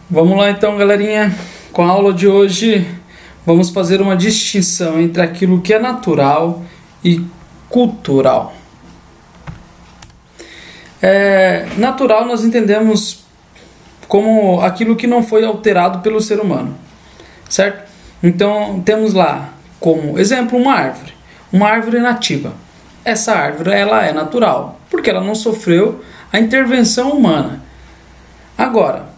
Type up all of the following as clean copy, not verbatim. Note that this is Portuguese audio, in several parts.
Vamos lá então, galerinha. Com a aula de hoje, vamos fazer uma distinção entre aquilo que é natural e cultural. Natural nós entendemos como aquilo que não foi alterado pelo ser humano, certo? Então temos lá como exemplo uma árvore nativa. Essa árvore ela é natural, porque ela não sofreu a intervenção humana. Agora,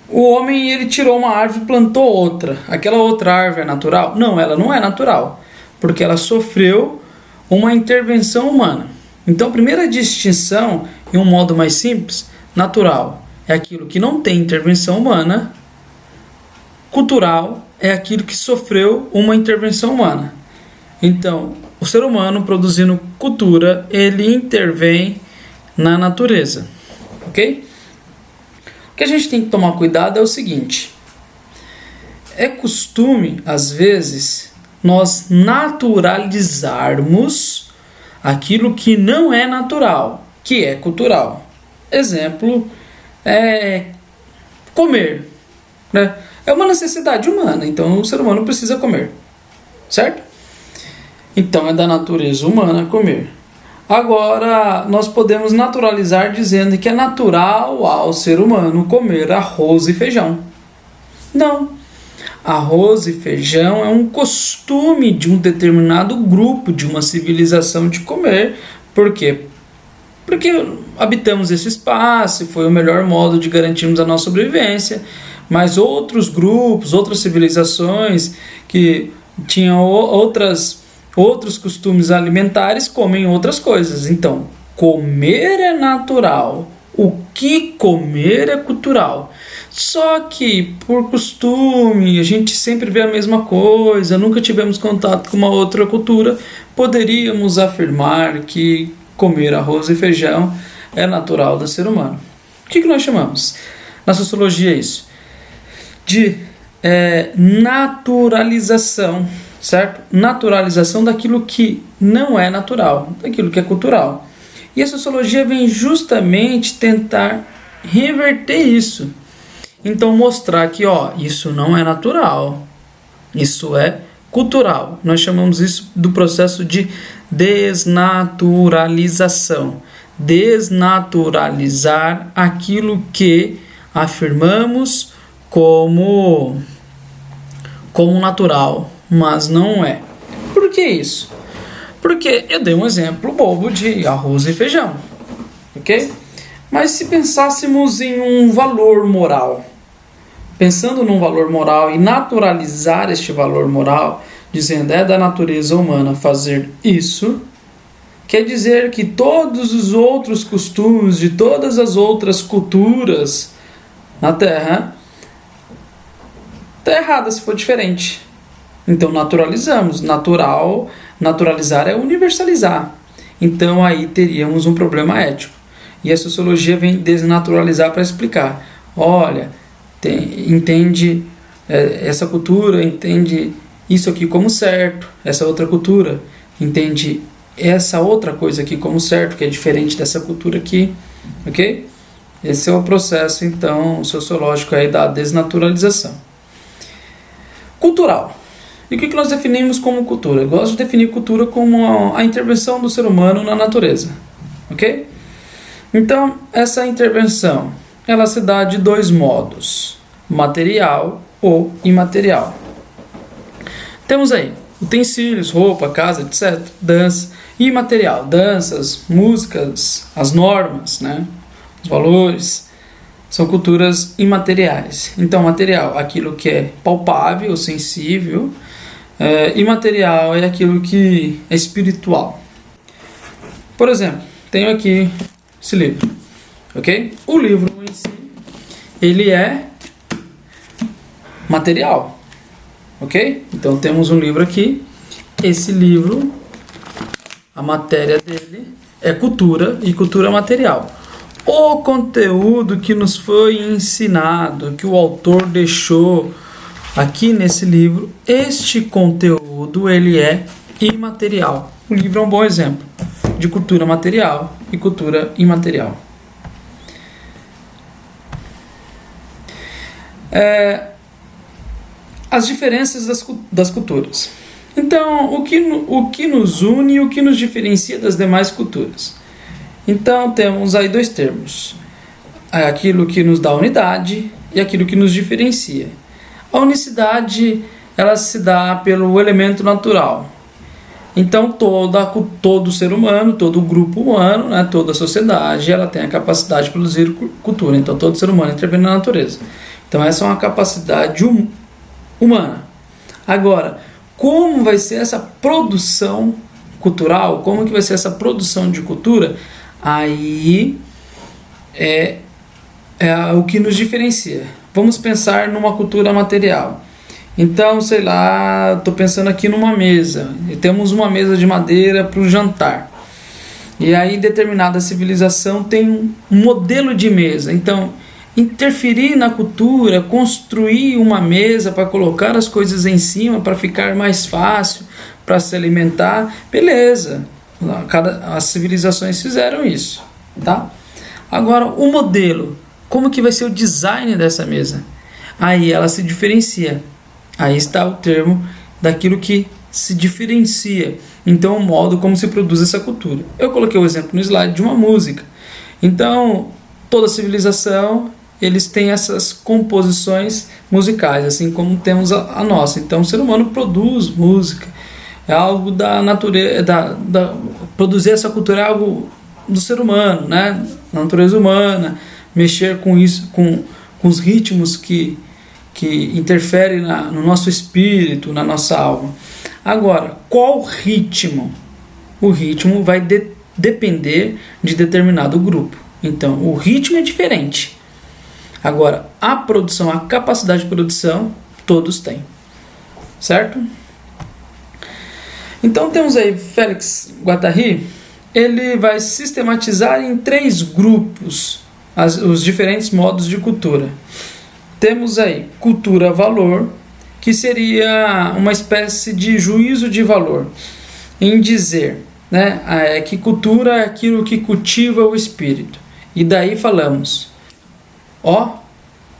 o homem ele tirou uma árvore e plantou outra. Aquela outra árvore é natural? Não, ela não é natural, porque ela sofreu uma intervenção humana. Então, a primeira distinção, em um modo mais simples, natural é aquilo que não tem intervenção humana, cultural é aquilo que sofreu uma intervenção humana. Então, o ser humano produzindo cultura, ele intervém na natureza, ok? O que a gente tem que tomar cuidado é o seguinte: é costume, às vezes, nós naturalizarmos aquilo que não é natural, que é cultural. Exemplo, comer, né? É uma necessidade humana, então o ser humano precisa comer, certo? Então é da natureza humana comer. Agora, nós podemos naturalizar dizendo que é natural ao ser humano comer arroz e feijão. Não. Arroz e feijão é um costume de um determinado grupo, de uma civilização de comer. Por quê? Porque habitamos esse espaço e foi o melhor modo de garantirmos a nossa sobrevivência. Mas outros grupos, outras civilizações que tinham outros costumes alimentares comem outras coisas. Então, comer é natural. O que comer é cultural. Só que, por costume, a gente sempre vê a mesma coisa, nunca tivemos contato com uma outra cultura, poderíamos afirmar que comer arroz e feijão é natural do ser humano. O que nós chamamos? Na sociologia é isso. De naturalização, certo? Naturalização daquilo que não é natural, daquilo que é cultural. E a sociologia vem justamente tentar reverter isso. Então mostrar que, isso não é natural, isso é cultural. Nós chamamos isso do processo de desnaturalização. Desnaturalizar aquilo que afirmamos como natural, mas não é. Por que isso? Porque eu dei um exemplo bobo de arroz e feijão, ok? Mas se pensássemos em um valor moral, pensando num valor moral e naturalizar este valor moral, dizendo é da natureza humana fazer isso, quer dizer que todos os outros costumes de todas as outras culturas na Terra está errada se for diferente. Então naturalizamos. Naturalizar é universalizar. Então aí teríamos um problema ético. E a sociologia vem desnaturalizar para explicar. Olha, entende essa cultura, entende isso aqui como certo. Essa outra cultura entende essa outra coisa aqui como certo, que é diferente dessa cultura aqui. Ok? Esse é o processo, então, sociológico aí da desnaturalização. Cultural. E o que nós definimos como cultura? Eu gosto de definir cultura como a intervenção do ser humano na natureza. Ok? Então, essa intervenção, ela se dá de dois modos: material ou imaterial. Temos aí utensílios, roupa, casa, etc. Dança. Imaterial, danças, músicas, as normas, né? Os valores. São culturas imateriais. Então, material, aquilo que é palpável, sensível. Imaterial é aquilo que é espiritual. Por exemplo, tenho aqui esse livro, ok? O livro em si, ele é material, ok? Então, temos um livro aqui. Esse livro, a matéria dele é cultura e cultura material. O conteúdo que nos foi ensinado, que o autor deixou aqui nesse livro, este conteúdo ele é imaterial. O livro é um bom exemplo de cultura material e cultura imaterial. as diferenças das culturas. Então, o que nos une e o que nos diferencia das demais culturas? Então, temos aí dois termos: aquilo que nos dá unidade e aquilo que nos diferencia. A unicidade, ela se dá pelo elemento natural. Então, todo ser humano, todo grupo humano, né, toda a sociedade, ela tem a capacidade de produzir cultura. Então, todo ser humano intervém na natureza. Então, essa é uma capacidade humana. Agora, como vai ser essa produção cultural? Como que vai ser essa produção de cultura? Aí é o que nos diferencia. Vamos pensar numa cultura material. Então, sei lá, estou pensando aqui numa mesa. E temos uma mesa de madeira para o jantar. E aí determinada civilização tem um modelo de mesa. Então, interferir na cultura, construir uma mesa para colocar as coisas em cima para ficar mais fácil para se alimentar, beleza. As civilizações fizeram isso, tá? Agora, o modelo, como que vai ser o design dessa mesa? Aí ela se diferencia. Aí está o termo daquilo que se diferencia. Então, o modo como se produz essa cultura. Eu coloquei o exemplo no slide de uma música. Então, toda civilização, eles têm essas composições musicais, assim como temos a nossa. Então, o ser humano produz música. É algo da natureza, produzir essa cultura é algo do ser humano, né? Da natureza humana, mexer com isso, com os ritmos que interferem no nosso espírito, na nossa alma. Agora, qual ritmo? O ritmo vai depender de determinado grupo. Então, o ritmo é diferente. Agora, a produção, a capacidade de produção, todos têm. Certo? Então, temos aí Félix Guattari. Ele vai sistematizar em 3 grupos os diferentes modos de cultura. Temos aí cultura-valor, que seria uma espécie de juízo de valor, em dizer, né, que cultura é aquilo que cultiva o espírito. E daí falamos,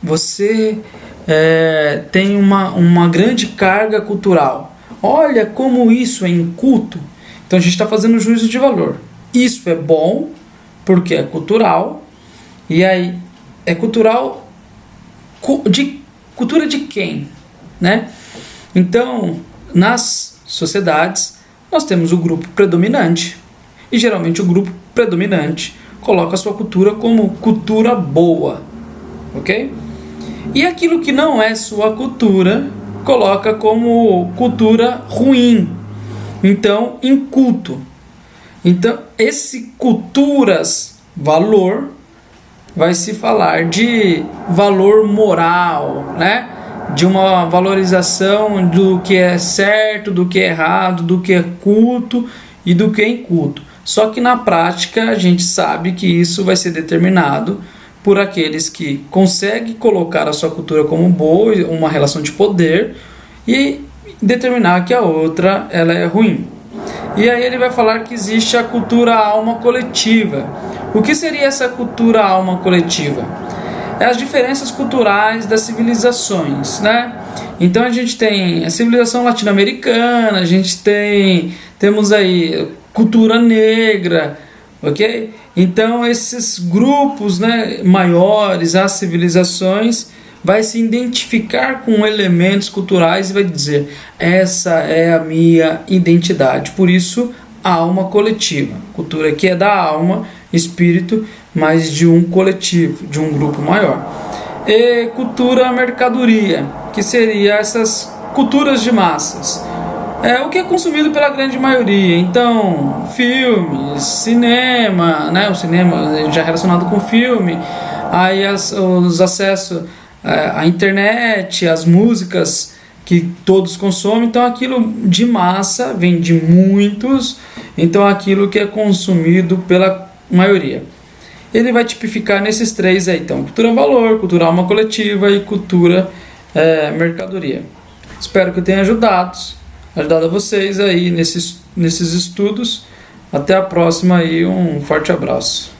você tem uma grande carga cultural. Olha como isso é inculto. Então a gente está fazendo juízo de valor. Isso é bom porque é cultural. E aí, é cultural cultura de quem? Né? Então, nas sociedades, nós temos o grupo predominante. E geralmente o grupo predominante coloca a sua cultura como cultura boa. Ok? E aquilo que não é sua cultura, coloca como cultura ruim. Então, inculto. Então, esse culturas valor vai se falar de valor moral, né? De uma valorização do que é certo, do que é errado, do que é culto e do que é inculto. Só que na prática a gente sabe que isso vai ser determinado por aqueles que conseguem colocar a sua cultura como boa, uma relação de poder, e determinar que a outra ela é ruim. E aí ele vai falar que existe a cultura alma coletiva. O que seria essa cultura alma coletiva? É as diferenças culturais das civilizações, né? Então a gente tem a civilização latino-americana, temos aí cultura negra, ok? Então esses grupos, né, maiores, as civilizações, vai se identificar com elementos culturais e vai dizer, essa é a minha identidade. Por isso, alma coletiva. Cultura que é da alma, espírito, mas de um coletivo, de um grupo maior. E cultura mercadoria, que seria essas culturas de massas. É o que é consumido pela grande maioria. Então, filmes, cinema, né? O cinema já relacionado com filme, aí os acessos à internet, as músicas que todos consomem. Então, aquilo de massa vem de muitos. Então, aquilo que é consumido pela maioria. Ele vai tipificar nesses 3 aí. Então, cultura valor, cultura alma coletiva e cultura mercadoria. Espero que eu tenha ajudado a vocês aí nesses estudos. Até a próxima e um forte abraço.